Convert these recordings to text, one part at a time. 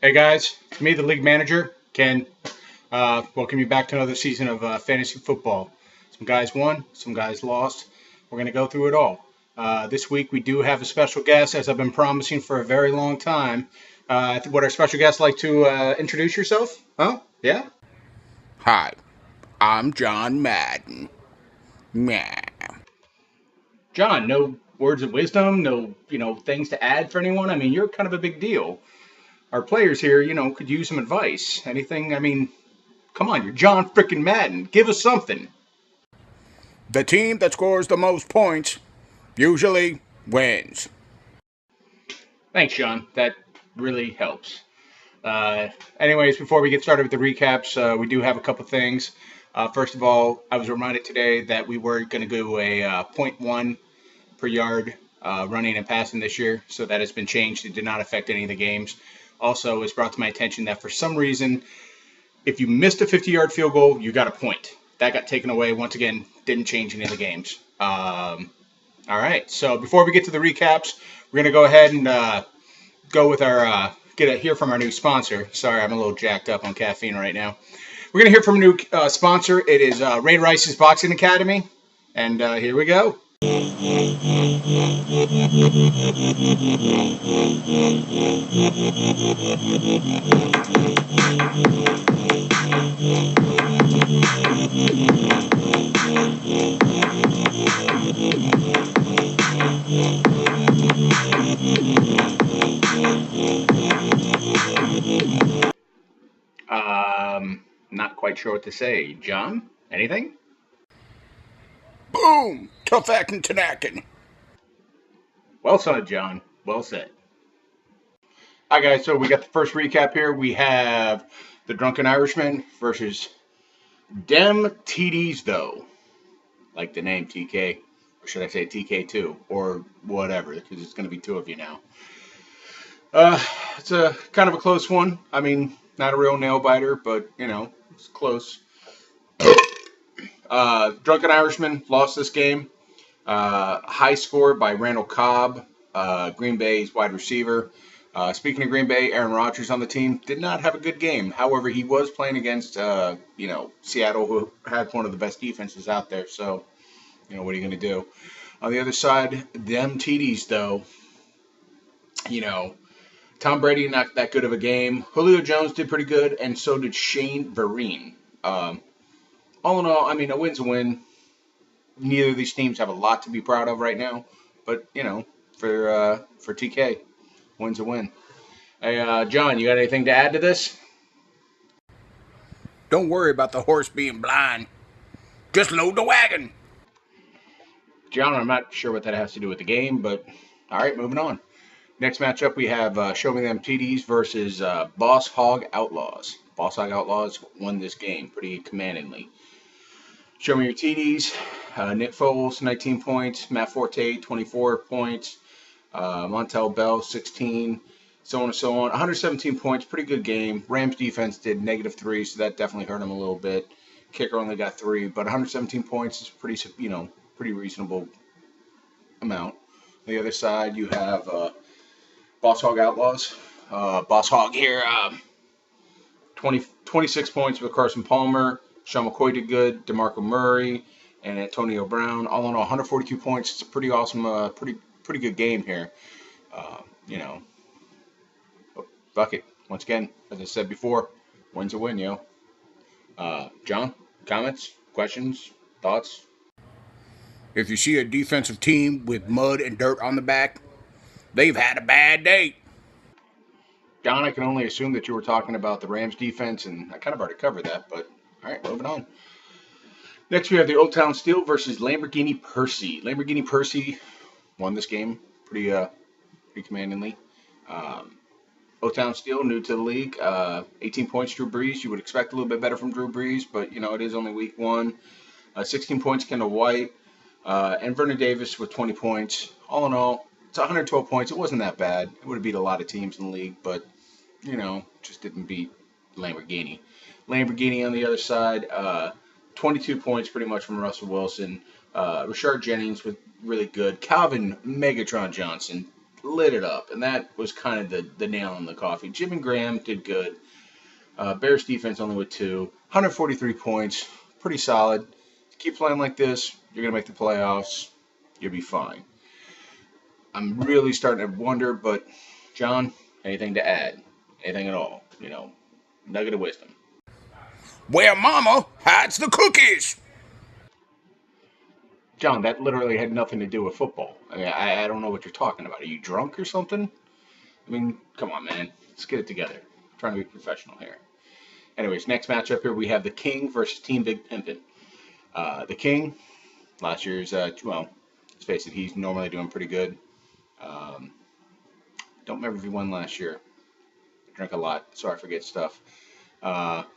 Hey guys, it's me, the league manager, Ken. Welcome you back to another season of fantasy football. Some guys won, some guys lost. We're going to go through it all. This week we do have a special guest, as I've been promising for a very long time. Would our special guest like to introduce yourself? Huh? Yeah? Hi, I'm John Madden. Meh. John, no words of wisdom, no things to add for anyone. I mean, you're kind of a big deal. Our players here, could use some advice. Anything? I mean, come on, you're John frickin' Madden. Give us something. The team that scores the most points usually wins. Thanks, John. That really helps. Anyways, before we get started with the recaps, we do have a couple things. First of all, I was reminded today that we were going to go a point .1 per yard running and passing this year, so that has been changed. It did not affect any of the games. Also, it's brought to my attention that for some reason, if you missed a 50-yard field goal, you got a point. That got taken away. Once again, didn't change any of the games. All right, so before we get to the recaps, we're going to go ahead and go with our hear from our new sponsor. Sorry, I'm a little jacked up on caffeine right now. We're going to hear from a new sponsor. It is Ray Rice's Boxing Academy, and here we go. Not quite sure what to say. John, anything? Boom! Tough acting Tanakin. Well said, John. Well said. All right, guys, so we got the first recap here. We have the Drunken Irishman versus Dem TDs, though. Like the name TK, or should I say TK2, or whatever, because it's going to be two of you now. It's a kind of a close one. I mean, not a real nail biter, but, it's close. Drunken Irishman lost this game. High score by Randall Cobb, Green Bay's wide receiver. Speaking of Green Bay, Aaron Rodgers on the team did not have a good game. However, he was playing against, Seattle, who had one of the best defenses out there. So, what are you going to do? On the other side, them TDs, though, Tom Brady, not that good of a game. Julio Jones did pretty good, and so did Shane Vereen. All in all, I mean, a win's a win. Neither of these teams have a lot to be proud of right now, but for TK, win's a win. Hey, John, you got anything to add to this? Don't worry about the horse being blind. Just load the wagon. John, I'm not sure what that has to do with the game, but all right, moving on. Next matchup, we have Show Me Them TDs versus Boss Hog Outlaws. Boss Hog Outlaws won this game pretty commandingly. Show me your TDs. Nick Foles, 19 points. Matt Forte, 24 points. Montel Bell, 16. So on and so on. 117 points, pretty good game. Rams defense did -3, so that definitely hurt him a little bit. Kicker only got 3, but 117 points is pretty reasonable amount. On the other side, you have Boss Hog Outlaws. Boss Hog here, 26 points with Carson Palmer. Sean McCoy did good. DeMarco Murray and Antonio Brown. All in all, 142 points. It's a pretty awesome, pretty good game here. Fuck it. Once again, as I said before, win's a win, yo. John, comments, questions, thoughts? If you see a defensive team with mud and dirt on the back, they've had a bad day. John, I can only assume that you were talking about the Rams defense, and I kind of already covered that, but all right, moving on. Next, we have the Old Town Steel versus Lamborghini Percy. Lamborghini Percy won this game pretty commandingly. Old Town Steel, new to the league, 18 points, Drew Brees. You would expect a little bit better from Drew Brees, but, it is only week one. 16 points, Kendall White, and Vernon Davis with 20 points. All in all, it's 112 points. It wasn't that bad. It would have beat a lot of teams in the league, but, just didn't beat Lamborghini. Lamborghini on the other side, 22 points pretty much from Russell Wilson. Rashard Jennings was really good. Calvin Megatron Johnson lit it up, and that was kind of the nail in the coffee. Jimmy Graham did good. Bears defense only with 143 points, pretty solid. Keep playing like this, you're gonna make the playoffs. You'll be fine. I'm really starting to wonder, but John, anything to add? Anything at all? Nugget of wisdom. Where mama hides the cookies. John, that literally had nothing to do with football. I mean, I don't know what you're talking about. Are you drunk or something? I mean, come on, man. Let's get it together. I'm trying to be professional here. Anyways, next matchup here, we have the King versus Team Big Pimpin'. The King, last year's, well, let's face it, he's normally doing pretty good. Don't remember if he won last year. I drink a lot, so I forget stuff.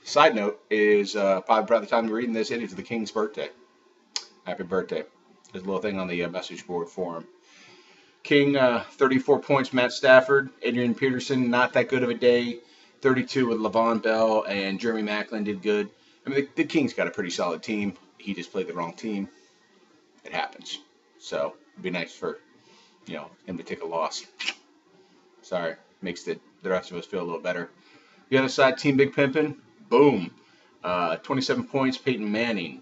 Side note is, probably by the time you're reading this, it is the King's birthday. Happy birthday. There's a little thing on the message board for him. King, 34 points, Matt Stafford. Adrian Peterson, not that good of a day. 32 with Le'Veon Bell, and Jeremy Maclin did good. I mean, the King's got a pretty solid team. He just played the wrong team. It happens. So, it'd be nice for, him to take a loss. Sorry. Makes the rest of us feel a little better. The other side, Team Big Pimpin', boom. 27 points, Peyton Manning.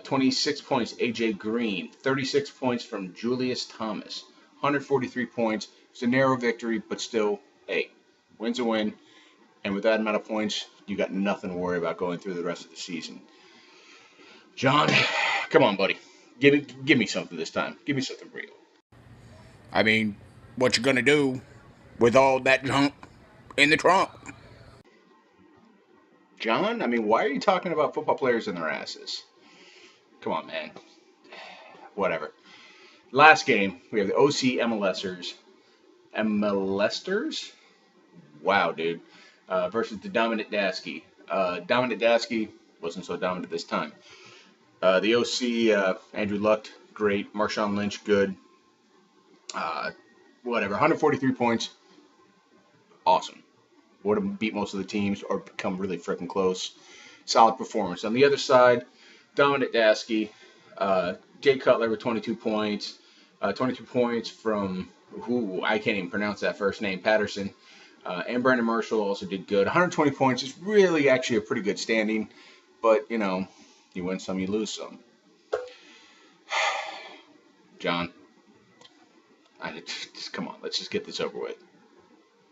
26 points, A.J. Green. 36 points from Julius Thomas. 143 points. It's a narrow victory, but still, hey, win's a win. And with that amount of points, you got nothing to worry about going through the rest of the season. John, come on, buddy. Give me something this time. Give me something real. I mean, what you gonna do with all that junk in the trunk? John, I mean, why are you talking about football players and their asses? Come on, man. Whatever. Last game, we have the OC MLSers. MLSers? Wow, dude. Versus the Dominant Dasky. Dominant Dasky wasn't so dominant this time. The OC, Andrew Luck, great. Marshawn Lynch, good. Whatever. 143 points. Awesome. Would have beat most of the teams or become really freaking close. Solid performance. On the other side, Dominant Dasky. Jay Cutler with 22 points. 22 points from, I can't even pronounce that first name, Patterson. And Brandon Marshall also did good. 120 points is really actually a pretty good standing. But, you win some, you lose some. John, come on, let's just get this over with.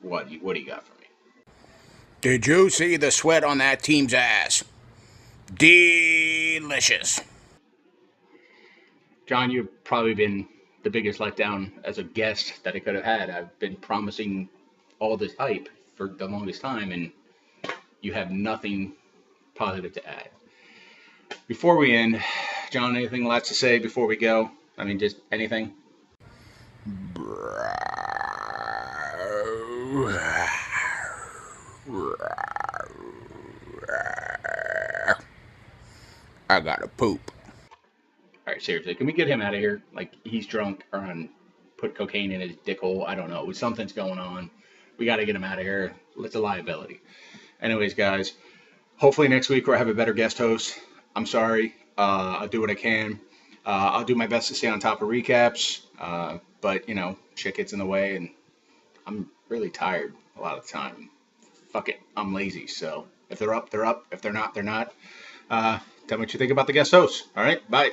What do you got for me? Did you see the sweat on that team's ass? Delicious. John, you've probably been the biggest letdown as a guest that I could have had. I've been promising all this hype for the longest time, and you have nothing positive to add. Before we end, John, anything left to say before we go? I mean, just anything? I gotta poop. All right, seriously, can we get him out of here? Like, he's drunk or put cocaine in his dick hole. I don't know. Something's going on. We got to get him out of here. It's a liability. Anyways, guys, hopefully next week we'll have a better guest host. I'm sorry. I'll do what I can. I'll do my best to stay on top of recaps. But, shit gets in the way, and I'm really tired a lot of the time. Fuck it. I'm lazy. So if they're up, they're up. If they're not, they're not. Tell me what you think about the guest host. All right. Bye.